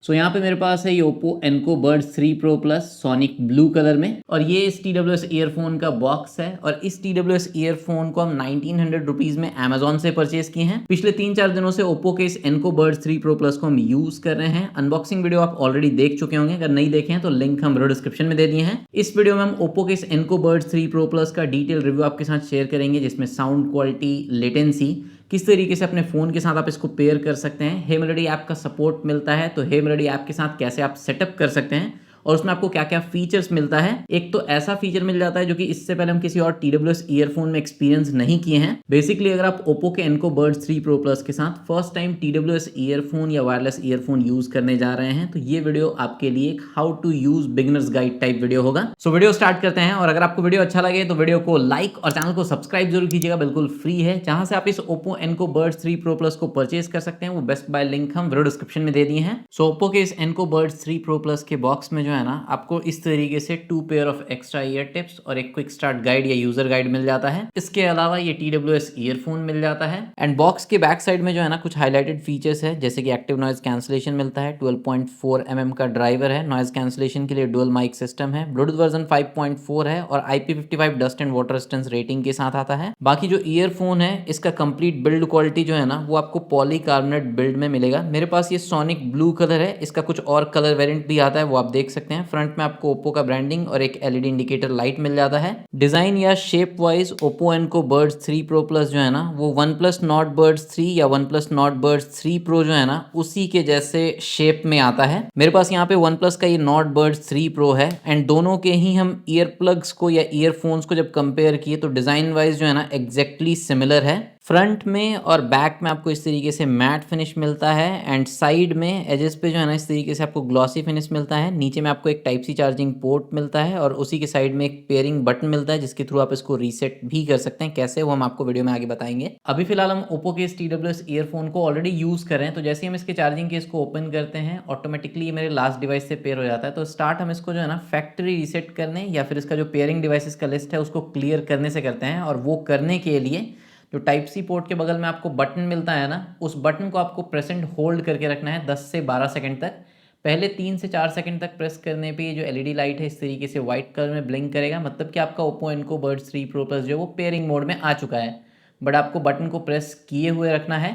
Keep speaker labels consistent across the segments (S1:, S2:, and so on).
S1: यहाँ पे मेरे पास है ये Oppo Enco Buds 3 Pro Plus sonic blue colour में, और ये इस TWS ईयरफोन का बॉक्स है। और इस TWS ईयरफोन को हम 1900 रुपीज में अमेजोन से परचेज किए हैं। पिछले 3-4 दिनों से Oppo के इस Enco Buds 3 Pro Plus को हम यूज कर रहे हैं। अनबॉक्सिंग वीडियो आप ऑलरेडी देख चुके होंगे, अगर नहीं देखे हैं तो लिंक हम डिस्क्रिप्शन में दे दिए हैं। इस वीडियो में हम Oppo के इस Enco Buds 3 Pro Plus का डिटेल रिव्यू आपके साथ शेयर करेंगे, जिसमें साउंड क्वालिटी, लेटेंसी, किस तरीके से अपने फ़ोन के साथ आप इसको पेयर कर सकते हैं, हे मेलोडी ऐप का सपोर्ट मिलता है तो हे मेलोडी ऐप के साथ कैसे आप सेटअप कर सकते हैं, और उसमें आपको क्या क्या फीचर्स मिलता है। एक तो ऐसा फीचर मिल जाता है जो कि इससे पहले हम किसी और TWS ईयरफोन में एक्सपीरियंस नहीं किए हैं। बेसिकली अगर आप Oppo के Enco Buds 3 Pro Plus के साथ फर्स्ट टाइम TWS ईयरफोन या वायरलेस ईयरफोन यूज करने जा रहे हैं तो ये वीडियो आपके लिए एक how to use beginners guide type video होगा। सो वीडियो स्टार्ट करते हैं, और अगर आपको वीडियो अच्छा लगे तो वीडियो को लाइक और चैनल को सब्सक्राइब जरूर कीजिएगा, बिल्कुल फ्री है। जहां से आप इस Oppo Enco Buds 3 Pro Plus को परचेज कर सकते हैं वो बेस्ट बाय लिंक हम वीडियो डिस्क्रिप्शन में दे दिए हैं। सो Oppo के इस Enco Buds 3 Pro Plus के बॉक्स में जो है ना, आपको इस तरीके से 2 pair of extra year tips और एक क्विक स्टार्ट गाइड या यूजर गाइड मिल जाता है। इसके अलावा ये TWS ईयरफोन मिल जाता है। एंड बॉक्स के बैक साइड में जो है ना कुछ हाईलाइटेड फीचर्स है, जैसे कि एक्टिव नॉइज कैंसलेशन मिलता है, 12.4 mm का ड्राइवर है, नॉइज कैंसलेशन के लिए डुअल माइक सिस्टम है, ब्लूटूथ वर्जन 5.4 है और IP55 dust and water resistance rating के साथ आता है। बाकी जो ईयरफोन है इसका कंप्लीट बिल्ड क्वालिटी जो है ना वो आपको पॉलीकार्बोनेट बिल्ड में मिलेगा। मेरे पास ये सोनिक ब्लू कलर है, इसका कुछ और कलर वेरिएंट भी आता है वो आप देख सकते हैं। फ्रंट में आपको Oppo का ब्रांडिंग और एक LED इंडिकेटर लाइट मिल जाता है। डिजाइन या shape wise Oppo Enco Buds 3 Pro Plus जो है ना वो OnePlus Nord Buds 3 या OnePlus Nord Buds 3 Pro जो है ना उसी के जैसे शेप में आता है। मेरे पास यहाँ पे OnePlus का ये Nord Buds 3 Pro है, एंड दोनों के ही हम ईयर प्लग्स को या ईयरफोन्स को जब कंपेयर किए तो डिजाइन वाइज जो है ना एग्जैक्टली सिमिलर है। फ्रंट में और बैक में आपको इस तरीके से मैट फिनिश मिलता है, एंड साइड में एजेस पे जो है ना इस तरीके से आपको ग्लॉसी फिनिश मिलता है। नीचे में आपको एक टाइप सी चार्जिंग पोर्ट मिलता है और उसी के साइड में एक पेयरिंग बटन मिलता है जिसके थ्रू आप इसको रीसेट भी कर सकते हैं। कैसे वो हम आपको वीडियो में आगे बताएंगे। अभी फिलहाल हम Oppo के इस TWS ईयरफोन को ऑलरेडी यूज कर रहे हैं, तो जैसे हम इसके चार्जिंग केस को ओपन करते हैं ऑटोमेटिकली ये मेरे लास्ट डिवाइस से पेयर हो जाता है। तो स्टार्ट हम इसको जो है ना फैक्ट्री रीसेट करने या फिर इसका जो पेयरिंग डिवाइसेस का लिस्ट है उसको क्लियर करने से करते हैं। और वो करने के लिए जो टाइप सी पोर्ट के बगल में आपको बटन मिलता है ना, उस बटन को आपको प्रेस एंड होल्ड करके रखना है 10 से 12 सेकंड तक। पहले 3 से 4 सेकंड तक प्रेस करने पे ये जो LED लाइट है इस तरीके से व्हाइट कलर में ब्लिंक करेगा, मतलब कि आपका Oppo Enco Buds 3 Pro Plus जो है वो पेयरिंग मोड में आ चुका है। बट आपको बटन को प्रेस किए हुए रखना है,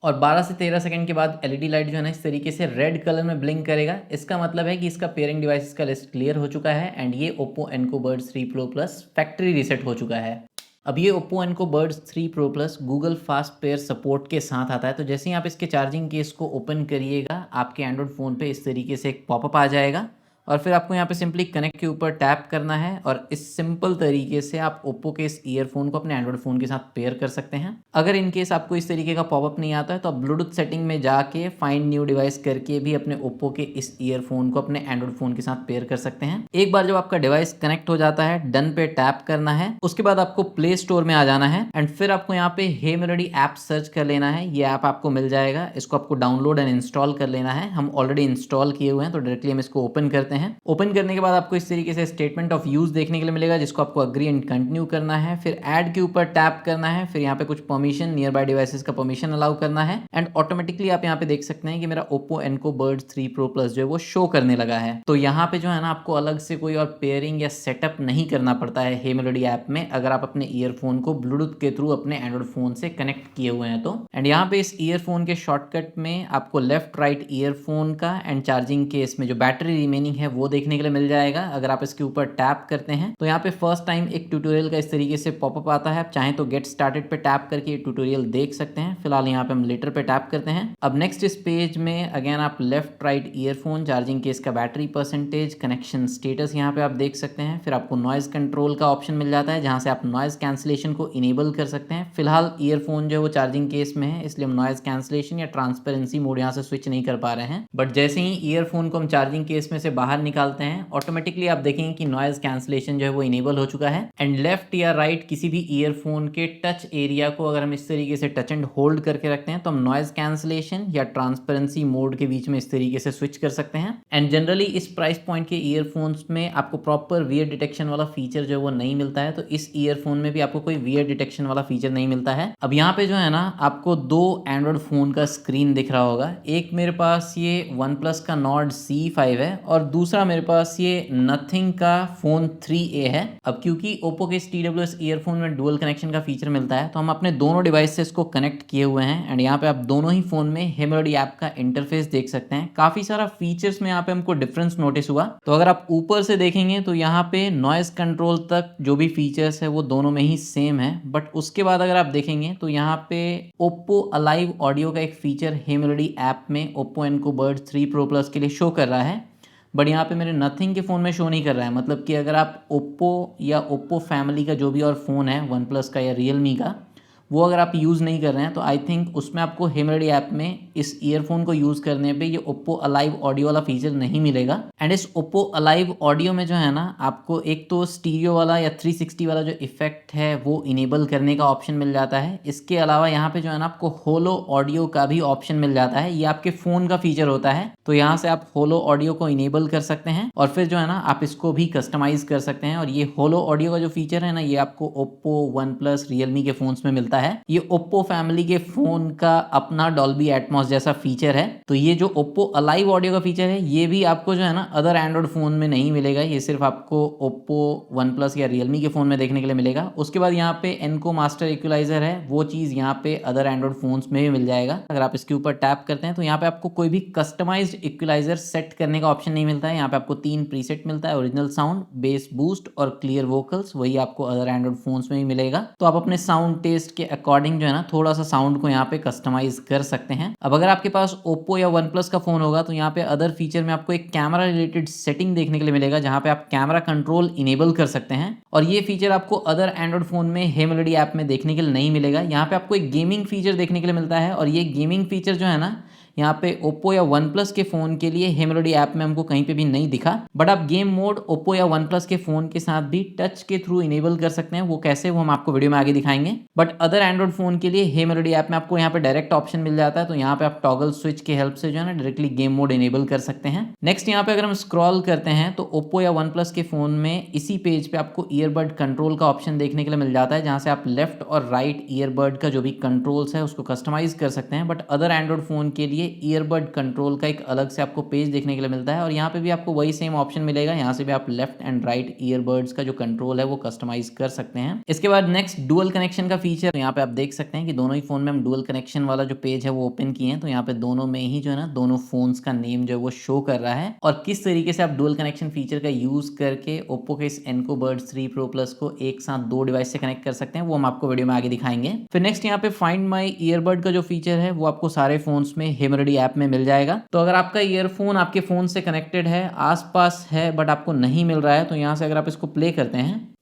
S1: और 12 से 13 सेकंड के बाद LED लाइट जो है ना इस तरीके से रेड कलर में ब्लिंक करेगा। इसका मतलब है कि इसका पेयरिंग डिवाइसेस का लिस्ट क्लियर हो चुका है एंड ये Oppo Enco Buds 3 Pro Plus factory reset हो चुका है। अब ये Oppo Enco Buds 3 Pro Plus Google fast pair support के साथ आता है। तो जैसे ही आप इसके चार्जिंग केस को ओपन करिएगा आपके एंड्रॉइड फ़ोन पे इस तरीके से एक पॉपअप आ जाएगा, और फिर आपको यहाँ पे सिंपली कनेक्ट के ऊपर टैप करना है, और इस सिंपल तरीके से आप Oppo के इस ईयरफोन को अपने एंड्रॉइड फ़ोन के साथ पेयर कर सकते हैं। अगर इन केस आपको इस तरीके का पॉपअप नहीं आता है तो आप ब्लूटूथ सेटिंग में जाके फाइंड न्यू डिवाइस करके भी अपने Oppo के इस ईयरफोन को अपने एंड्रॉइड फ़ोन के साथ पेयर कर सकते हैं। एक बार जब आपका डिवाइस कनेक्ट हो जाता है डन पे टैप करना है, उसके बाद आपको प्ले स्टोर में आ जाना है, एंड फिर आपको यहाँ पे हे मेलोडी ऐप सर्च कर लेना है। ये ऐप आपको मिल जाएगा, इसको आपको डाउनलोड एंड इंस्टॉल कर लेना है। हम ऑलरेडी इंस्टॉल किए हुए हैं तो डायरेक्टली हम इसको ओपन करते हैं। ओपन करने के बाद आपको इस तरीके से स्टेटमेंट ऑफ यूज देखने के लिए मिलेगा, जिसको आपको अग्री एंड कंटिन्यू करना है। फिर ऐड के ऊपर टैप करना है, फिर यहाँ पे कुछ परमिशन, नियर बाय डिवाइसेस का परमिशन अलाउ करना है, एंड ऑटोमेटिकली आप यहाँ पे देख सकते हैं कि मेरा Oppo Enco Buds 3 Pro Plus जो है वो शो करने लगा है। तो यहाँ पे जो है ना आपको अलग से कोई और पेयरिंग या सेटअप नहीं करना पड़ता है हे मेलोडी ऐप में, अगर आप अपने ईयरफोन को ब्लूटूथ के थ्रू अपने एंड्रॉइड फोन से कनेक्ट किए हुए हैं तो। एंड यहाँ पे इस ईयरफोन के शॉर्टकट में आपको लेफ्ट राइट ईयरफोन का एंड चार्जिंग केस में जो बैटरी रिमेनिंग है वो देखने के लिए मिल जाएगा। अगर आप इसके ऊपर टैप करते हैं तो यहाँ पे फर्स्ट टाइम एक ट्यूटोरियल का इस तरीके से पॉपअप आता है। आप चाहें तो गेट स्टार्टेड पे टैप करके ये ट्यूटोरियल देख सकते हैं। फिलहाल यहाँ पे हम लेटर पे टैप करते हैं। अब नेक्स्ट इस पेज में अगेन आप left right earphone, charging case का बैटरी परसेंटेज, कनेक्शन स्टेटस यहाँ पे आप देख सकते हैं। फिर आपको नॉइज कंट्रोल का ऑप्शन मिल जाता है जहाँ से आप नॉइज कैंसिलेशन को इनेबल कर सकते हैं। फिलहाल ईयरफोन जो है वो चार्जिंग केस में है, इसलिए हम नॉइज कैंसिलेशन या ट्रांसपेरेंसी मोड यहाँ से स्विच नहीं कर पा रहे हैं। बट जैसे ही ईयरफोन को हम चार्जिंग केस में से बाहर बाहर निकालते हैं, ऑटोमेटिकली आप देखेंगे कि नॉइज कैंसलेशन जो है वो इनेबल हो चुका है। एंड लेफ्ट या राइट किसी भी ईयरफोन के टच एरिया को अगर हम इस तरीके से टच एंड होल्ड करके रखते हैं तो हम नॉइज कैंसलेशन या ट्रांसपेरेंसी मोड के बीच में इस तरीके से स्विच कर सकते हैं। एंड जनरली इस प्राइस पॉइंट के ईयरफोन्स में आपको प्रॉपर वियर डिटेक्शन वाला फीचर जो है वो नहीं मिलता है, तो इस ईयरफोन में भी आपको कोई वियर डिटेक्शन वाला फीचर नहीं मिलता है। अब यहाँ पे जो है ना आपको दो एंड्रॉइड फोन का स्क्रीन दिख रहा होगा, एक मेरे पास ये वन प्लस का नॉर्ड C5 है और दूसरा मेरे पास ये नथिंग का फोन 3A है। अब क्योंकि ओप्पो के इस TWS ईयरफोन में डुअल कनेक्शन का फीचर मिलता है तो हम अपने दोनों डिवाइस से इसको कनेक्ट किए हुए हैं। एंड यहाँ पे आप दोनों ही फोन में हेमेलोडी ऐप का इंटरफेस देख सकते हैं। काफी सारा फीचर्स में यहाँ पे हमको डिफरेंस नोटिस हुआ। तो अगर आप ऊपर से देखेंगे तो यहाँ पे नॉइज कंट्रोल तक जो भी फीचर्स है वो दोनों में ही सेम है, बट उसके बाद अगर आप देखेंगे तो यहाँ पे ओप्पो अलाइव ऑडियो का एक फीचर हेमेलोडी ऐप में Oppo Enco bird 3 pro plus के लिए शो कर रहा है, बट यहाँ पे मेरे नथिंग के फ़ोन में शो नहीं कर रहा है। मतलब कि अगर आप ओप्पो या ओप्पो फैमिली का जो भी और फ़ोन है वन प्लस का या रियलमी का, वो अगर आप यूज़ नहीं कर रहे हैं तो आई थिंक उसमें आपको हेमेलोडी ऐप में इस ईयरफोन को यूज़ करने पे ये ओप्पो अलाइव ऑडियो वाला फीचर नहीं मिलेगा। एंड इस ओप्पो अलाइव ऑडियो में जो है ना आपको एक तो स्टीरियो वाला या 360 वाला जो इफेक्ट है वो इनेबल करने का ऑप्शन मिल जाता है। इसके अलावा यहाँ पे जो है ना आपको होलो ऑडियो का भी ऑप्शन मिल जाता है। ये आपके फ़ोन का फीचर होता है, तो यहाँ से आप होलो ऑडियो को इनेबल कर सकते हैं और फिर जो है ना आप इसको भी कस्टमाइज कर सकते हैं। और ये होलो ऑडियो का जो फीचर है ना ये आपको ओप्पो, वन प्लस, रियलमी के फोन्स में मिलता है। ये ओप्पो फैमिली के फोन का अपना डॉल्बी एटमॉस जैसा फीचर है। तो ये जो ओप्पो अलाइव ऑडियो का फीचर है ये भी आपको जो है ना अदर एंड्रॉइड फोन में नहीं मिलेगा, ये सिर्फ आपको ओप्पो, वन प्लस या रियलमी के फोन में देखने के लिए मिलेगा। उसके बाद यहाँ पे एनको मास्टर इक्वलाइजर है, वो चीज़ यहाँ पे अदर एंड्रॉइड फोन्स में भी मिल जाएगा। अगर आप इसके ऊपर टैप करते हैं तो यहाँ पे आपको कोई भी कस्टमाइज्ड इक्वलाइजर सेट करने का ऑप्शन नहीं मिलता है। यहाँ पे आपको 3 प्रीसेट मिलता है, ओरिजिनल साउंड, बेस बूस्ट और क्लियर वोकल्स। वही आपको अदर एंड्रॉइड फोन्स में भी मिलेगा। तो आप अपने साउंड टेस्ट के अकॉर्डिंग जो है ना थोड़ा सा साउंड को यहाँ पे कस्टमाइज कर सकते हैं। अब अगर आपके पास ओप्पो या वन प्लस का फोन होगा तो यहाँ पे अदर फीचर में आपको एक कैमरा रिलेटेड सेटिंग देखने के लिए मिलेगा जहाँ पे आप कैमरा कंट्रोल इनेबल कर सकते हैं। और ये फीचर आपको अदर एंड्रॉइड फोन में हेमेलोडी ऐप में देखने के लिए नहीं मिलेगा। यहाँ पे आपको एक गेमिंग फीचर देखने के लिए मिलता है और ये गेमिंग फीचर जो है ना यहाँ पे ओप्पो या वन प्लस के फ़ोन के लिए हेमेलोडी ऐप में हमको कहीं पे भी नहीं दिखा। बट आप गेम मोड ओप्पो या वन प्लस के फ़ोन के साथ भी टच के थ्रू इनेबल कर सकते हैं। वो कैसे, वो हम आपको वीडियो में आगे दिखाएंगे। बट अदर एंड्रॉइड फ़ोन के लिए हेमेलोडी ऐप में आपको यहाँ पे डायरेक्ट ऑप्शन मिल जाता है, तो यहाँ पे आप टॉगल स्विच के हेल्प से जो है ना डायरेक्टली गेम मोड इनेबल कर सकते हैं। नेक्स्ट यहाँ पे अगर हम स्क्रॉल करते हैं तो ओप्पो या वन प्लस के फ़ोन में इसी पेज पे आपको ईयरबड कंट्रोल का ऑप्शन देखने के लिए मिल जाता है, जहाँ से आप लेफ्ट और राइट ईयरबड का जो भी कंट्रोल्स है उसको कस्टमाइज कर सकते हैं। बट अदर एंड्रॉइड फ़ोन के लिए ईयरबड कंट्रोल का एक अलग से आपको पेज देखने के लिए मिलता है और यहाँ पे भी आपको वही सेम ऑप्शन मिलेगा। यहाँ से भी आप लेफ्ट एंड राइट ईयरबड्स का जो कंट्रोल है वो कस्टमाइज कर सकते हैं। इसके बाद नेक्स्ट डुअल कनेक्शन का फीचर, तो यहाँ पे आप देख सकते हैं कि दोनों ही फोन में हम डुअल कनेक्शन वाला जो पेज है वो ओपन किए हैं। तो यहाँ पे दोनों में ही जो है ना दोनों फोन्स का नेम जो है वो शो कर रहा है और किस तरीके से आप डुअल कनेक्शन फीचर का यूज करके ओप्पो के इस एनको बर्ड 3 प्रो प्लस को एक साथ दो डिवाइस से कनेक्ट कर सकते हैं वो हम आपको वीडियो में आगे दिखाएंगे। फिर नेक्स्ट यहाँ पे फाइंड माई ईयरबड का जो फीचर है वो आपको सारे फोन्स में हेमेलोडी ऐप में मिल जाएगा। तो अगर आपका ईयरफोन आपके फ़ोन से कनेक्टेड है, आसपास है बट आपको नहीं मिल रहा है, तो यहाँ से अगर आप इसको प्ले करते हैं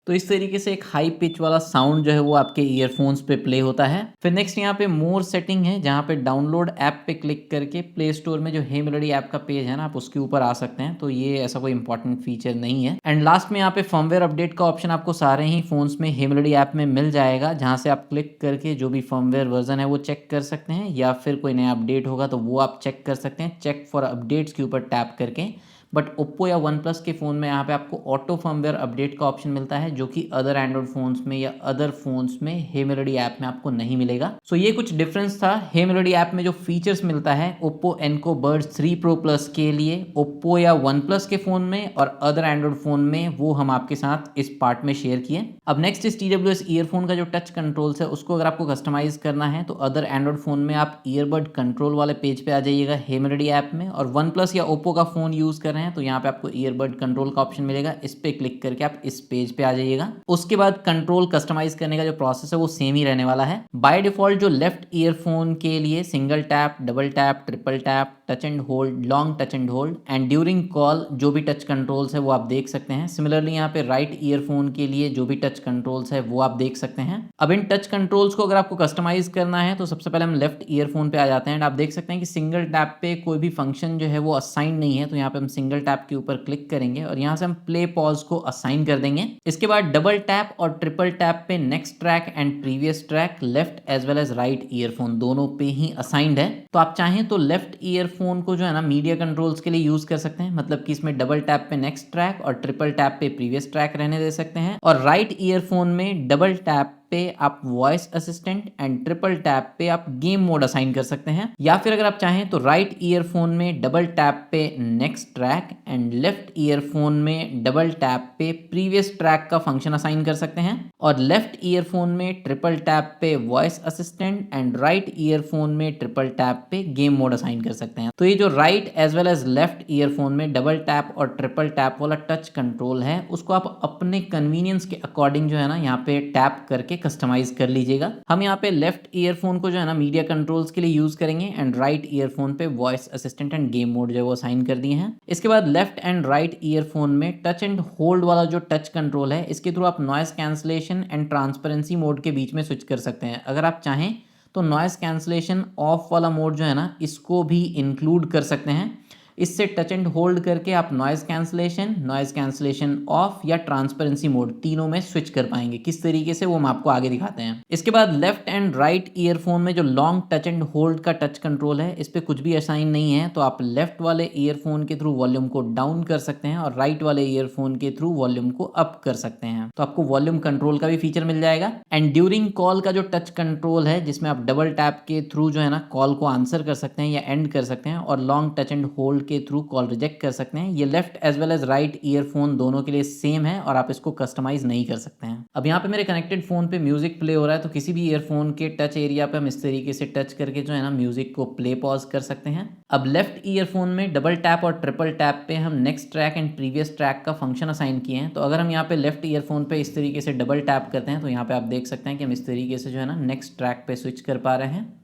S1: तो इस तरीके से एक हाई पिच वाला साउंड जो है वो आपके ईयरफोन्स पे प्ले होता है। फिर नेक्स्ट यहाँ पे मोर सेटिंग है, जहाँ पे डाउनलोड ऐप पे क्लिक करके प्ले स्टोर में जो हेमेलोडी ऐप का पेज है ना आप उसके ऊपर आ सकते हैं। तो ये ऐसा कोई इंपॉर्टेंट फीचर नहीं है। एंड लास्ट में यहाँ पे फर्मवेयर अपडेट का ऑप्शन आपको सारे ही फोन्स में हेमेलोडी ऐप में मिल जाएगा, जहाँ से आप क्लिक करके जो भी फर्मवेयर वर्जन है वो चेक कर सकते हैं या फिर कोई नया अपडेट होगा तो वो आप चेक कर सकते हैं चेक फॉर अपडेट्स के ऊपर टैप करके। बट ओप्पो या वन प्लस के फ़ोन में यहाँ पे आपको ऑटो फर्मवेयर अपडेट का ऑप्शन मिलता है, जो कि अदर एंड्रॉइड फोन्स में या अदर फोन्स में हेमेलोडी ऐप में आपको नहीं मिलेगा। सो ये कुछ डिफरेंस था हेमेलोडी ऐप में जो फीचर्स मिलता है Oppo Enco bird 3 pro plus के लिए ओप्पो या वन प्लस के फ़ोन में और अदर एंड्रॉइड फ़ोन में, वो हम आपके साथ इस पार्ट में शेयर किए। अब नेक्स्ट इस TWS ईयरफोन का जो टच कंट्रोल्स है उसको अगर आपको कस्टमाइज करना है तो अदर एंड्रॉइड फ़ोन में आप ईयरबड कंट्रोल वाले पेज पे आ जाइएगा हेमेलोडी ऐप में, और वन प्लस या ओप्पो का फ़ोन यूज़ कर रहे हैं हैं तो यहाँ पे आपको ईयरबड कंट्रोल का ऑप्शन मिलेगा, इस पे क्लिक करके आप इस पेज पे आ जाइएगा। उसके बाद कंट्रोल कस्टमाइज करने का जो प्रोसेस है वो सेम ही रहने वाला है। बाय डिफॉल्ट जो लेफ्ट ईयरफोन के लिए single tap, double tap, triple tap, touch and hold, long touch and hold and during call जो भी टच कंट्रोल्स है वो आप देख सकते हैं। सिमिलरली यहाँ पे राइट ईयरफोन के लिए जो भी टच कंट्रोल्स है वो आप देख सकते हैं। अब इन टच कंट्रोल्स को अगर आपको कस्टमाइज करना है तो सबसे पहले हम लेफ्ट ईयरफोन पे आ जाते हैं। आप देख सकते हैं कि सिंगल टैप पे कोई भी फंक्शन जो है वो असाइन नहीं है, तो यहाँ पे हम सिंगल टैप के ऊपर क्लिक करेंगे और यहाँ से हम प्ले पॉज को असाइन कर देंगे। इसके बाद डबल टैप और ट्रिपल टैप पे next track and previous track left as well as right earphone दोनों पे ही असाइंड है। तो आप चाहें तो लेफ्ट ईयरफोन को जो है ना मीडिया कंट्रोल्स के लिए यूज कर सकते हैं, मतलब कि इसमें डबल टैप पे नेक्स्ट ट्रैक और ट्रिपल टैप पे प्रीवियस ट्रैक रहने दे सकते हैं, और राइट ईयरफोन में डबल टैप पे आप voice assistant and triple tap पे आप गेम मोड असाइन कर सकते हैं। या फिर अगर आप चाहें तो राइट ईयरफोन में डबल टैप पे next track and left earphone में डबल टैप पे प्रीवियस ट्रैक का फंक्शन असाइन कर सकते हैं, और लेफ्ट ईयरफोन में ट्रिपल टैप पे voice assistant and right earphone में ट्रिपल टैप पे गेम मोड असाइन कर सकते हैं। तो ये जो right as well as left earphone में डबल टैप और ट्रिपल टैप वाला टच कंट्रोल है उसको आप अपने कन्वीनियंस के अकॉर्डिंग जो है ना यहाँ पे टैप करके कस्टमाइज कर लीजिएगा। हम यहाँ पे लेफ्ट ईयरफोन को जो है ना मीडिया कंट्रोल्स के लिए यूज करेंगे एंड राइट ईयरफोन पे voice assistant end game mode जो है वो असाइन कर दिए हैं। इसके बाद लेफ्ट एंड राइट ईयरफोन में टच एंड होल्ड वाला जो टच कंट्रोल है इसके थ्रू आप noise cancellation and transparency mode के बीच में स्विच कर सकते हैं। अगर आप चाहें तो नॉइस कैंसलेशन ऑफ वाला मोड जो है ना इसको भी इंक्लूड कर सकते हैं। इससे टच एंड होल्ड करके आप नॉइज कैंसलेशन ऑफ या ट्रांसपेरेंसी मोड तीनों में स्विच कर पाएंगे। किस तरीके से वो हम आपको आगे दिखाते हैं। इसके बाद लेफ्ट एंड राइट ईयरफोन में जो लॉन्ग टच एंड होल्ड का टच कंट्रोल है इस पे कुछ भी असाइन नहीं है, तो आप लेफ्ट वाले ईयरफोन के थ्रू वॉल्यूम को डाउन कर सकते हैं और राइट वाले ईयरफोन के थ्रू वॉल्यूम को अप कर सकते हैं। तो आपको वॉल्यूम कंट्रोल का भी फीचर मिल जाएगा। एंड ड्यूरिंग कॉल का जो टच कंट्रोल है जिसमें आप डबल टैप के थ्रू जो है ना कॉल को आंसर कर सकते हैं या एंड कर सकते हैं, और लॉन्ग टच एंड होल्ड के थ्रू कॉल रिजेक्ट कर सकते हैं। ये left as well as right earphone दोनों के लिए सेम है और आप इसको कस्टमाइज नहीं कर सकते हैं। अब यहाँ पे मेरे कनेक्टेड फोन पे म्यूजिक प्ले हो रहा है, तो किसी भी ईयरफोन के टच एरिया पे हम इस तरीके से टच करके जो है ना म्यूजिक को प्ले पॉज कर सकते हैं। अब लेफ्ट ईयरफोन में डबल टैप और ट्रिपल टैप पे हम next track and previous track का फंक्शन असाइन किए हैं। तो अगर हम यहाँ पे लेफ्ट ईयरफोन पे इस तरीके से डबल टैप करते हैं तो यहाँ पे आप देख सकते हैं कि हम इस तरीके से जो है ना नेक्स्ट ट्रैक पे स्विच कर पा रहे हैं।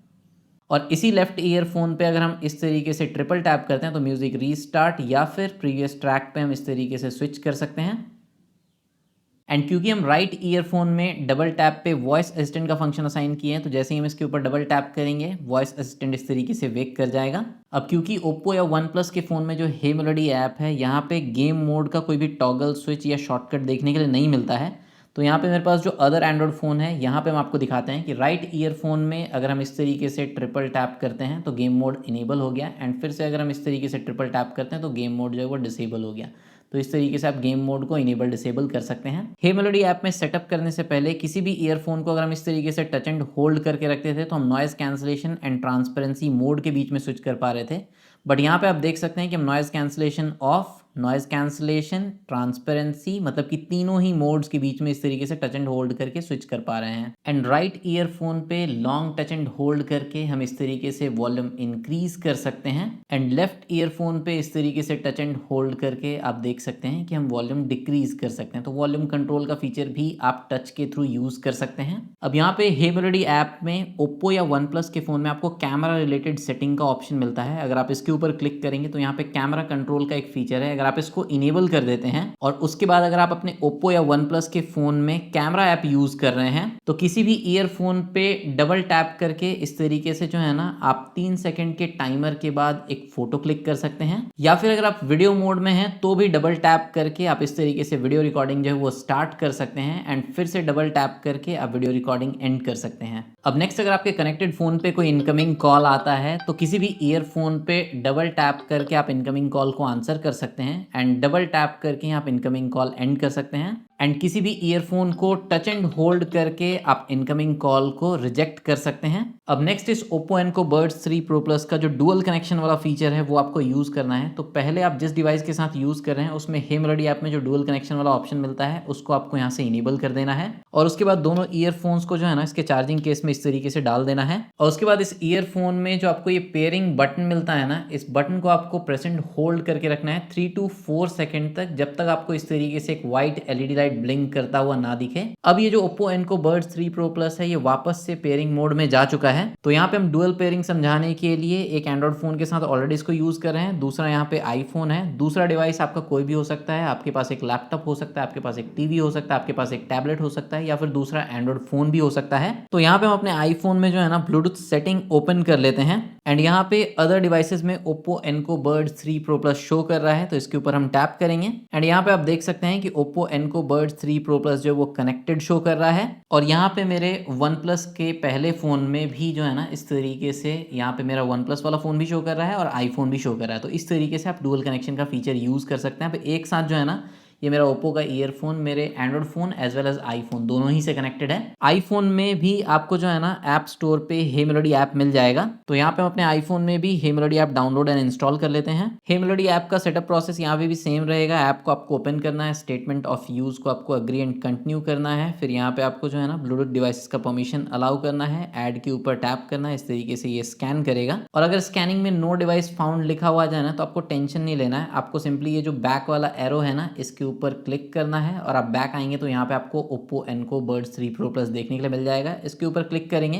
S1: और इसी लेफ्ट ईयरफोन पे अगर हम इस तरीके से ट्रिपल टैप करते हैं तो म्यूजिक रीस्टार्ट या फिर प्रीवियस ट्रैक पे हम इस तरीके से स्विच कर सकते हैं। एंड क्योंकि हम राइट ईयरफोन में डबल टैप पे वॉइस असिस्टेंट का फंक्शन असाइन किए हैं तो जैसे ही हम इसके ऊपर डबल टैप करेंगे वॉइस असिस्टेंट इस तरीके से वेक कर जाएगा। अब क्योंकि ओप्पो या वन प्लस के फ़ोन में जो हे मेलोडी ऐप है यहाँ पे गेम मोड का कोई भी टॉगल स्विच या शॉर्टकट देखने के लिए नहीं मिलता है, तो यहाँ पे मेरे पास जो अदर एंड्रॉयड फ़ोन है यहाँ पे हम आपको दिखाते हैं कि राइट ईयरफोन में अगर हम इस तरीके से ट्रिपल टैप करते हैं तो गेम मोड इनेबल हो गया, एंड फिर से अगर हम इस तरीके से ट्रिपल टैप करते हैं तो गेम मोड जो है वो डिसेबल हो गया। तो इस तरीके से आप गेम मोड को इनेबल डिसेबल कर सकते हैं। हे मेलोडी ऐप में सेटअप करने से पहले किसी भी ईयरफोन को अगर हम इस तरीके से टच एंड होल्ड करके रखते थे तो हम noise cancellation and transparency mode के बीच में स्विच कर पा रहे थे, बट यहाँ पे आप देख सकते हैं कि हम noise cancellation of, noise cancellation, transparency मतलब कि तीनों ही मोड्स के बीच में इस तरीके से टच एंड होल्ड करके स्विच कर पा रहे हैं। एंड राइट ईयरफोन पे लॉन्ग टच एंड होल्ड करके हम इस तरीके से वॉल्यूम इंक्रीज कर सकते हैं, एंड लेफ्ट ईयरफोन पे इस तरीके से टच एंड होल्ड करके आप देख सकते हैं कि हम वॉल्यूम डिक्रीज कर सकते हैं। तो वॉल्यूम कंट्रोल का फीचर भी आप टच के थ्रू यूज कर सकते हैं। अब यहाँ पे हे मेलोडी ऐप में ओप्पो या वन प्लस के फोन में आपको कैमरा रिलेटेड सेटिंग का ऑप्शन मिलता है। अगर आप इसके ऊपर क्लिक करेंगे तो यहाँ पे कैमरा कंट्रोल का एक फीचर है, अगर आप इसको इनेबल कर देते हैं और उसके बाद अगर आप अपने ओप्पो या वन प्लस के फोन में कैमरा ऐप यूज कर रहे हैं तो किसी भी ईयरफोन पे डबल टैप करके इस तरीके से जो है ना आप 3 सेकंड के टाइमर के बाद एक फोटो क्लिक कर सकते हैं, या फिर अगर आप वीडियो मोड में हैं तो भी डबल टैप करके आप इस तरीके से वीडियो रिकॉर्डिंग जो है वो स्टार्ट कर सकते हैं, एंड फिर से डबल टैप करके आप वीडियो रिकॉर्डिंग एंड कर सकते हैं। अब नेक्स्ट, अगर आपके कनेक्टेड फोन पे कोई इनकमिंग कॉल आता है तो किसी भी ईयरफोन पे डबल टैप करके आप इनकमिंग कॉल को आंसर कर सकते हैं, एंड डबल टैप करके आप इनकमिंग कॉल एंड कर सकते हैं। एंड किसी भी ईयरफोन को टच एंड होल्ड करके आप इनकमिंग कॉल को रिजेक्ट कर सकते हैं। अब नेक्स्ट इस Oppo Enco Buds 3 Pro Plus का जो डुअल कनेक्शन वाला फीचर है वो आपको यूज करना है। तो पहले आप जिस डिवाइस के साथ यूज कर रहे हैं उसमें हे मेलोडी ऐप में जो डुअल कनेक्शन वाला ऑप्शन मिलता है उसको आपको यहाँ से इनेबल कर देना है और उसके बाद दोनों ईयरफोन्स को जो है ना इसके चार्जिंग केस में इस तरीके से डाल देना है और उसके बाद इस ईयरफोन में जो आपको ये पेयरिंग बटन मिलता है ना, इस बटन को आपको प्रेस एंड होल्ड करके रखना है 3 to 4 सेकंड तक, जब तक आपको इस तरीके से एक व्हाइट एलईडी लाइट ब्लिंक करता हुआ ना दिखे। अब ये जो Oppo Enco Buds 3 Pro Plus है ये वापस से पेयरिंग मोड में जा चुका है। तो यहाँ पे हम डुअल पेयरिंग समझाने के लिए एक एंड्रॉइड फोन के साथ ऑलरेडी इसको यूज कर रहे हैं, दूसरा यहाँ पे आईफोन है, दूसरा डिवाइस आपका कोई भी हो सकता है, आपके पास एक लैपटॉप हो सकता है, आपके पास एक टीवी हो सकता है, आपके पास एक टैबलेट हो सकता है या फिर दूसरा एंड्रॉइड फोन भी हो सकता है। तो यहाँ पे हम अपने आईफोन में जो है ना ब्लूटूथ सेटिंग ओपन कर लेते हैं एंड यहाँ पे अदर डिवाइसेस में Oppo Enco Buds 3 Pro Plus show कर रहा है, तो इसके ऊपर हम टैप करेंगे एंड यहाँ पे आप देख सकते हैं कि Oppo Enco Buds 3 Pro Plus जो वो कनेक्टेड शो कर रहा है और यहाँ पे मेरे OnePlus के पहले फोन में भी जो है ना इस तरीके से यहाँ पे मेरा OnePlus वाला फोन भी शो कर रहा है और आईफोन भी शो कर रहा है। तो इस तरीके से आप डुअल कनेक्शन का फीचर यूज कर सकते हैं। एक साथ जो है ना ये मेरा Oppo का ईयरफोन मेरे Android phone as well as iPhone दोनों ही से कनेक्टेड है। आईफोन में भी आपको जो है ना ऐप स्टोर पे हे मेलोडी ऐप मिल जाएगा। तो यहाँ पे हम अपने आईफोन में भी Hey Melody app download and install कर लेते हैं। हे मेलोडी ऐप का सेटअप प्रोसेस यहाँ पे भी सेम रहेगा। ऐप को आपको ओपन करना है, स्टेटमेंट ऑफ यूज को आपको अग्री एंड कंटिन्यू करना है, फिर यहाँ पे आपको जो है ना ब्लूटूथ डिवाइसेस का परमिशन अलाउ करना है, ऐड के ऊपर टैप करना है, इस तरीके से ये स्कैन करेगा और अगर स्कैनिंग में नो डिवाइस फाउंड लिखा हुआ जाए ना तो आपको टेंशन नहीं लेना है। आपको सिंपली ये जो बैक वाला एरो है ना इसके ऊपर क्लिक करना है और आप बैक आएंगे तो यहाँ पे आपको Oppo Enco Buds 3 Pro Plus देखने के लिए मिल जाएगा। इसके ऊपर क्लिक करेंगे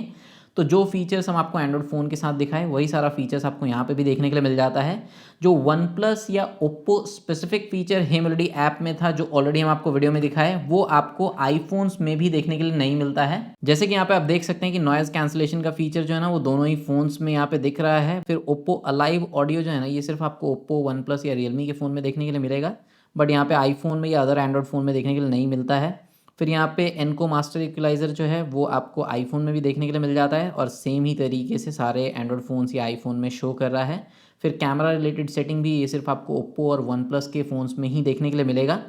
S1: तो जो फीचर्स हम आपको एंड्रॉइड फ़ोन के साथ दिखाए वही सारा फीचर्स आपको यहाँ पे भी देखने के लिए मिल जाता है। जो OnePlus या Oppo स्पेसिफिक फीचर हे मेलोडी ऐप में था जो ऑलरेडी हम आपको वीडियो में दिखाए वो आपको आईफोन्स में भी देखने के लिए नहीं मिलता है। जैसे कि यहाँ पे आप देख सकते हैं कि नॉइज कैंसिलेशन का फीचर जो है ना वो दोनों ही फोन्स में यहाँ पे दिख रहा है। फिर Oppo Alive ऑडियो जो है ना ये सिर्फ आपको Oppo, OnePlus या Realme के फ़ोन में देखने के लिए मिलेगा, बट यहाँ पे आईफोन में या अदर एंड्रॉइड फ़ोन में देखने के लिए नहीं मिलता है। फिर यहाँ पे एनको मास्टर इक्वलाइज़र जो है वो आपको आईफोन में भी देखने के लिए मिल जाता है और सेम ही तरीके से सारे एंड्रॉइड फ़ोन्स या आईफोन में शो कर रहा है। फिर कैमरा रिलेटेड सेटिंग भी ये सिर्फ आपको Oppo और OnePlus के फ़ोन्स में ही देखने के लिए मिलेगा।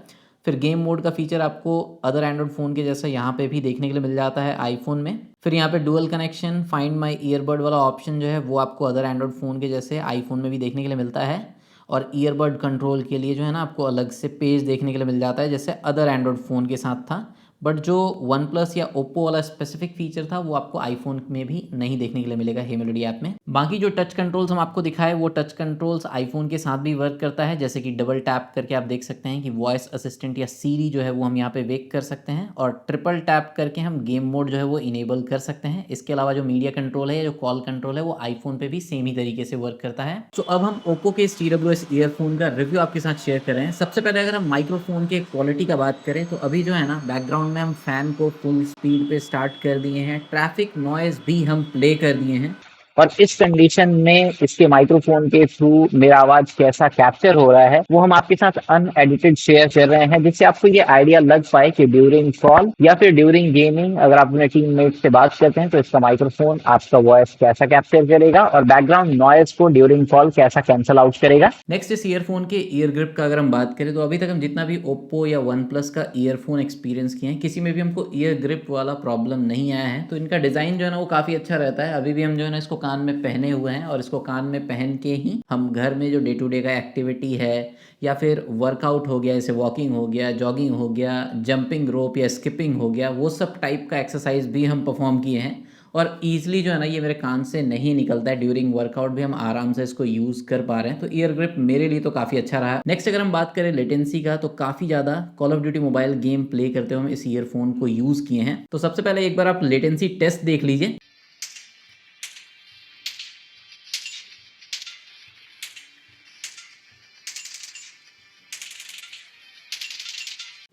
S1: फिर गेम मोड का फीचर आपको अदर एंड्रॉइड फ़ोन के जैसा यहाँ पे भी देखने के लिए मिल जाता है आईफोन में। फिर यहाँ पे dual connection find my earbud वाला ऑप्शन जो है वो आपको अदर एंड्रॉइड फ़ोन के जैसे आईफोन में भी देखने के लिए मिलता है और ईयरबड कंट्रोल के लिए जो है ना आपको अलग से पेज देखने के लिए मिल जाता है जैसे अदर एंड्रॉइड फ़ोन के साथ था। बट जो OnePlus या Oppo वाला स्पेसिफिक फीचर था वो आपको आईफोन में भी नहीं देखने के लिए मिलेगा हे मेलोडी ऐप में। बाकी जो टच कंट्रोल्स हम आपको दिखाए वो टच कंट्रोल्स आईफोन के साथ भी वर्क करता है, जैसे कि डबल टैप करके आप देख सकते हैं कि वॉइस असिस्टेंट या सीरी जो है वो हम यहाँ पे वेक कर सकते हैं और ट्रिपल टैप करके हम गेम मोड जो है वो इनेबल कर सकते हैं। इसके अलावा जो मीडिया कंट्रोल है या जो कॉल कंट्रोल है वो आईफोन पे भी सेम ही तरीके से वर्क करता है। तो अब हम Oppo के इस TWS ईयरफोन का रिव्यू आपके साथ शेयर कर रहे हैं। सबसे पहले अगर हम माइक्रोफोन के क्वालिटी का बात करें तो अभी जो है ना बैकग्राउंड में हम फैन को फुल स्पीड पे स्टार्ट कर दिए हैं, ट्रैफिक नॉइज भी हम प्ले कर दिए हैं
S2: और इस कंडीशन में इसके माइक्रोफोन के थ्रू मेरा आवाज कैसा कैप्चर हो रहा है वो हम आपके साथ अनएडिटेड शेयर कर रहे हैं, जिससे आपको ये आइडिया लग पाए कि ड्यूरिंग कॉल या फिर ड्यूरिंग गेमिंग अगर आप अपने टीममेट से बात करते हैं तो इसका माइक्रोफोन आपका वॉइस कैसा कैप्चर करेगा और बैकग्राउंड नॉइज को ड्यूरिंग कॉल कैसा कैंसिल आउट करेगा।
S1: नेक्स्ट इस ईयरफोन के ईयर ग्रिप का अगर हम बात करें तो अभी तक हम जितना भी Oppo या OnePlus का ईयरफोन एक्सपीरियंस किए हैं किसी में भी हमको ईयर ग्रिप वाला प्रॉब्लम नहीं आया है। तो इनका डिज़ाइन जो है ना वो काफ़ी अच्छा रहता है। अभी भी हम जो है ना इसको कान में पहने हुए हैं और इसको कान में पहन के ही हम घर में जो डे टू डे का एक्टिविटी है या फिर वर्कआउट हो गया, जैसे वॉकिंग हो गया, जॉगिंग हो गया, जंपिंग रोप या स्किपिंग हो गया, वो सब टाइप का एक्सरसाइज भी हम परफॉर्म किए हैं और ईजिली जो है ना ये मेरे कान से नहीं निकलता है। ड्यूरिंग वर्कआउट भी हम आराम से इसको यूज़ कर पा रहे हैं। तो ईयर ग्रिप मेरे लिए तो काफ़ी अच्छा रहा। नेक्स्ट अगर हम बात करें लेटेंसी का तो काफ़ी ज़्यादा call of duty mobile game play करते हुए हम इस ईयरफोन को यूज़ किए हैं। तो सबसे पहले एक बार आप लेटेंसी टेस्ट देख लीजिए।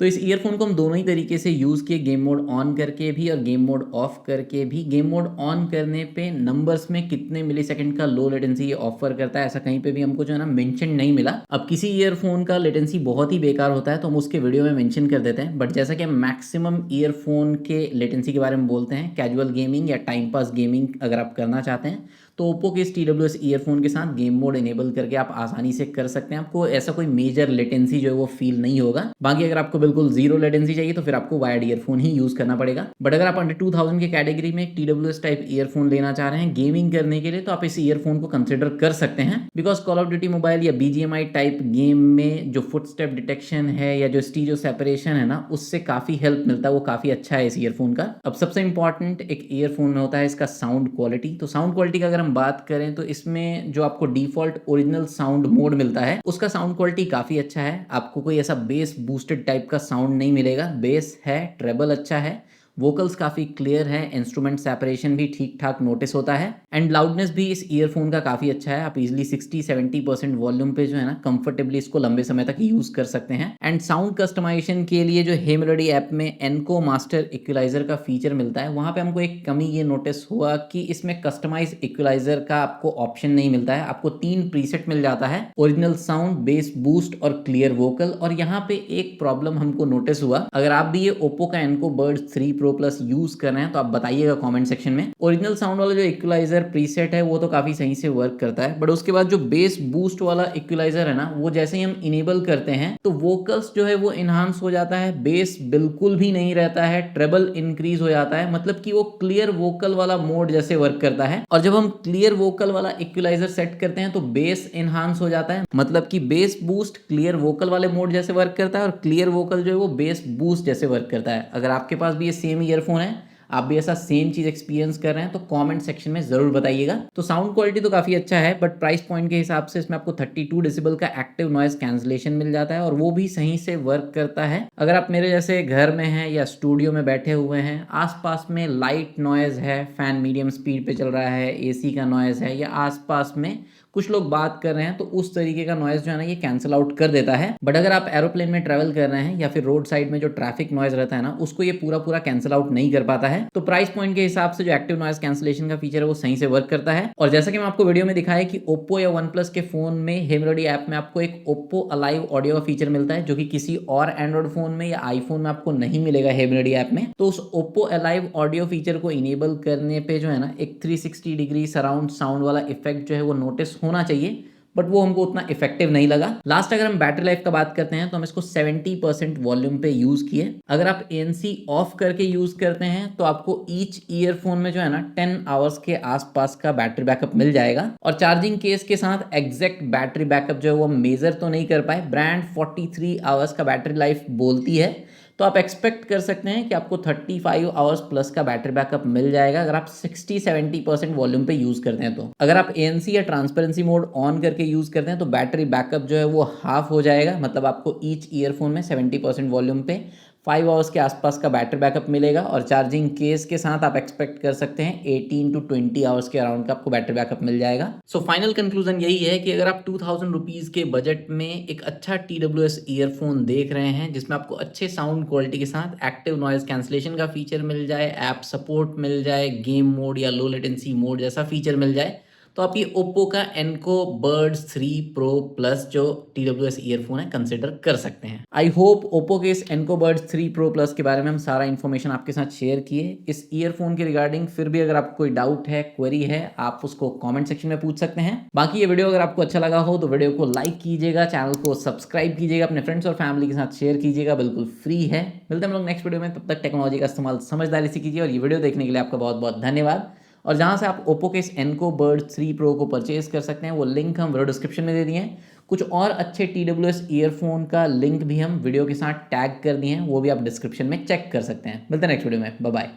S1: तो इस ईयरफोन को हम दोनों ही तरीके से यूज़ किए, गेम मोड ऑन करके भी और गेम मोड ऑफ करके भी। गेम मोड ऑन करने पे नंबर्स में कितने मिलीसेकंड का लो लेटेंसी ये ऑफर करता है ऐसा कहीं पे भी हमको जो है ना मेंशन नहीं मिला। अब किसी ईयरफोन का लेटेंसी बहुत ही बेकार होता है तो हम उसके वीडियो में मेंशन कर देते हैं, बट जैसा कि हम मैक्सिमम ईयरफोन के लेटेंसी के बारे में बोलते हैं, कैजुअल गेमिंग या टाइम पास गेमिंग अगर आप करना चाहते हैं तो ओप्पो के इस TWS ईयरफोन के साथ गेम मोड इनेबल करके आप आसानी से कर सकते हैं। आपको ऐसा कोई मेजर लेटेंसी जो है वो फील नहीं होगा। बाकी अगर आपको बिल्कुल जीरो लेटेंसी चाहिए तो फिर आपको वायर्ड ईयरफोन ही यूज करना पड़ेगा। बट अगर आप अंडर 2000 के कैटेगरी में TWS टाइप ईयरफोन लेना चाह रहे हैं गेमिंग करने के लिए तो आप इस ईयरफोन को कंसिडर कर सकते हैं। Because call of duty mobile या BGMI टाइप गेम में जो फुटस्टेप डिटेक्शन है या जो स्टीरियो सेपरेशन है ना, उससे काफी हेल्प मिलता है, वो काफी अच्छा है इस ईयरफोन का। अब सबसे इंपॉर्टेंट एक ईयरफोन में होता है इसका साउंड क्वालिटी। तो साउंड क्वालिटी का अगर हम बात करें तो इसमें जो आपको डिफॉल्ट ओरिजिनल साउंड मोड मिलता है उसका साउंड क्वालिटी काफी अच्छा है। आपको कोई ऐसा बेस बूस्टेड टाइप का साउंड नहीं मिलेगा। बेस है, ट्रेबल अच्छा है, वोकल्स काफ़ी क्लियर है, इंस्ट्रूमेंट सेपरेशन भी ठीक ठाक नोटिस होता है एंड लाउडनेस भी इस ईयरफोन का काफ़ी अच्छा है। आप इजीली 60-70% वॉल्यूम पे जो है ना कंफर्टेबली इसको लंबे समय तक यूज़ कर सकते हैं। एंड साउंड कस्टमाइजेशन के लिए जो हे मेलोडी ऐप में एनको मास्टर इक्वलाइजर का फीचर मिलता है, वहाँ पे हमको एक कमी ये नोटिस हुआ कि इसमें कस्टमाइज इक्वलाइजर का आपको ऑप्शन नहीं मिलता है। आपको 3 प्रीसेट मिल जाता है, ओरिजिनल साउंड, बेस बूस्ट और क्लियर वोकल। और यहाँ पे एक प्रॉब्लम हमको नोटिस हुआ, अगर आप भी ये ओप्पो का Enco bird 3 Pro Plus use कर रहे हैं तो आप बताइएगा कमेंट सेक्शन में। ओरिजिनल साउंड वाला जो इक्वलाइजर प्रीसेट है वो तो काफी सही से वर्क करता है, बट उसके बाद जो बेस बूस्ट वाला इक्वलाइजर है ना, वो जैसे ही हम इनेबल करते हैं तो वोकल्स जो है वो इनहांस हो जाता है, बेस बिल्कुल भी नहीं रहता है, ट्रेबल इंक्रीज हो जाता है, मतलब कि वो क्लियर वोकल वाला मोड जैसे वर्क करता है। और जब हम क्लियर वोकल वाला इक्वलाइजर सेट करते हैं तो बेस इनहांस हो जाता है, मतलब कि बेस बूस्ट क्लियर वोकल वाले मोड जैसे वर्क करता है और क्लियर वोकल जो है वो बेस बूस्ट जैसे वर्क करता है। अगर आपके पास भी ये सेम ईयरफोन है, आप भी ऐसा सेम चीज एक्सपीरियंस कर रहे हैं तो कमेंट सेक्शन में जरूर बताइएगा। तो साउंड क्वालिटी तो काफी अच्छा है, बट प्राइस पॉइंट के हिसाब से इसमें आपको 32 डेसिबल का एक्टिव नॉइज कैंसलेशन मिल जाता है और वो भी सही से वर्क करता है। अगर आप मेरे जैसे घर में हैं या स्टूडियो में बैठे हुए हैं, आसपास में लाइट नॉइज है, फैन मीडियम स्पीड पे चल रहा है, AC का नॉइज है या आसपास में कुछ लोग बात कर रहे हैं, तो उस तरीके का नॉइज जो है ना ये कैंसिल आउट कर देता है। बट अगर आप एरोप्लेन में ट्रैवल कर रहे हैं या फिर रोड साइड में जो ट्रैफिक नॉइज रहता है ना, उसको ये पूरा पूरा कैंसिल आउट नहीं कर पाता है। तो प्राइस पॉइंट के हिसाब से जो एक्टिव नॉइज कैंसिलेशन का फीचर है वो सही से वर्क करता है। और जैसा कि मैं आपको वीडियो में दिखाया कि ओप्पो या OnePlus के फोन में हे मेलोडी ऐप में आपको एक ओप्पो अलाइव ऑडियो का फीचर मिलता है, जो कि किसी और एंड्रॉइड फोन में या आईफोन में आपको नहीं मिलेगा हे मेलोडी ऐप में। तो उस ओप्पो अलाइव ऑडियो फीचर को इनेबल करने पे जो है ना एक 360 डिग्री सराउंड साउंड वाला इफेक्ट जो है वो नोटिस होना चाहिए, बट वो हमको उतना इफेक्टिव नहीं लगा। लास्ट अगर हम बैटरी लाइफ का बात करते हैं तो हम इसको 70% वॉल्यूम पे यूज किए। अगर आप ANC ऑफ करके यूज करते हैं तो आपको ईच ईयरफोन में जो है ना 10 आवर्स के आसपास का बैटरी बैकअप मिल जाएगा। और चार्जिंग केस के साथ एग्जैक्ट बैटरी बैकअप जो है वो मेजर तो नहीं कर पाए, ब्रांड 43 आवर्स का बैटरी लाइफ बोलती है, तो आप एक्सपेक्ट कर सकते हैं कि आपको 35 आवर्स प्लस का बैटरी बैकअप मिल जाएगा अगर आप 60-70% वॉल्यूम पे यूज करते हैं। तो अगर आप ANC या ट्रांसपेरेंसी मोड ऑन करके यूज करते हैं तो बैटरी बैकअप जो है वो हाफ हो जाएगा, मतलब आपको ईच ईयरफोन में 70% वॉल्यूम पे 5 आवर्स के आसपास का बैटरी बैकअप मिलेगा। और चार्जिंग केस के साथ आप एक्सपेक्ट कर सकते हैं 18 to 20 आवर्स के अराउंड का आपको बैटरी बैकअप मिल जाएगा। सो फाइनल कंक्लूजन यही है कि अगर आप 2000 रुपीज के बजट में एक अच्छा TWS ईयरफोन देख रहे हैं जिसमें आपको अच्छे साउंड क्वालिटी के साथ एक्टिव नॉइज कैंसलेशन का फीचर मिल जाए, ऐप सपोर्ट मिल जाए, गेम मोड या लो लेटेंसी मोड जैसा फीचर मिल जाए, तो आप ये ओप्पो का एनको बर्ड 3 Pro Plus जो TWS ईयरफोन है कंसिडर कर सकते हैं। आई होप ओप्पो के इस एनको बर्ड 3 Pro Plus के बारे में हम सारा इन्फॉर्मेशन आपके साथ शेयर किए। इस ईयरफोन के रिगार्डिंग फिर भी अगर आपको कोई डाउट है, क्वेरी है, आप उसको कमेंट सेक्शन में पूछ सकते हैं। बाकी ये वीडियो अगर आपको अच्छा लगा हो तो वीडियो को लाइक कीजिएगा, चैनल को सब्सक्राइब कीजिएगा, अपने फ्रेंड्स और फैमिली के साथ शेयर कीजिएगा, बिल्कुल फ्री है। मिलते हैं हम लोग नेक्स्ट वीडियो में, तब तक टेक्नोलॉजी का इस्तेमाल समझदारी से कीजिए। और ये वीडियो देखने के लिए आपका बहुत बहुत धन्यवाद। और जहां से आप ओप्पो के इस एनको बर्ड 3 Pro को परचेज कर सकते हैं वो लिंक हम वीडियो डिस्क्रिप्शन में दे दिए हैं। कुछ और अच्छे TWS ईयरफोन का लिंक भी हम वीडियो के साथ टैग कर दिए हैं, वो भी आप डिस्क्रिप्शन में चेक कर सकते हैं। मिलते हैं नेक्स्ट वीडियो में, बाय बाय।